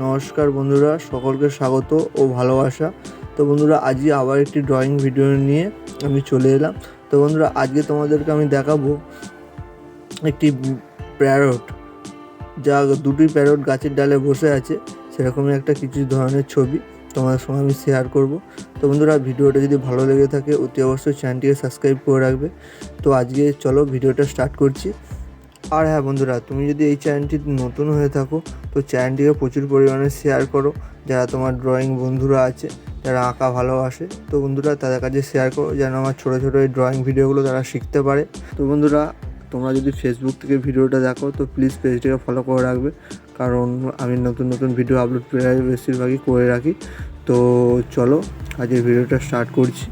নমস্কার বন্ধুরা, সকলকে স্বাগত ও ভালোবাসা। তো বন্ধুরা, আজকে আবার একটি ড্রয়িং ভিডিও নিয়ে আমি চলে এলাম। তো বন্ধুরা, আজকে তোমাদেরকে আমি দেখাবো একটি প্যারট, যা দুটি প্যারট গাছের ডালে বসে আছে, সেরকমই একটা কিছু ধরনের ছবি তোমাদের সঙ্গে আমি শেয়ার করব। তো বন্ধুরা, ভিডিওটা যদি ভালো লেগে থাকে অতি অবশ্যই চ্যানেলটিকে সাবস্ক্রাইব করে রাখবে। তো আজকে চলো ভিডিওটা স্টার্ট করছি। আর হ্যাঁ বন্ধুরা, তুমি যদি এই চ্যানেলটি নতুন হয়ে থাকো তো চ্যানেলটিকে প্রচুর পরিমাণে শেয়ার করো। যারা তোমার ড্রয়িং বন্ধুরা আছে, যারা আঁকা ভালোবাসে, তো বন্ধুরা তাদের কাছে শেয়ার করো, যেন আমার ছোটো ছোটো এই ড্রয়িং ভিডিওগুলো তারা শিখতে পারে। তো বন্ধুরা, তোমরা যদি ফেসবুক থেকে ভিডিওটা দেখো তো প্লিজ পেজটিকে ফলো করে রাখবে, কারণ আমি নতুন নতুন ভিডিও আপলোড প্রায় বেশিরভাগই করে রাখি। তো চলো আজকের ভিডিওটা স্টার্ট করছি।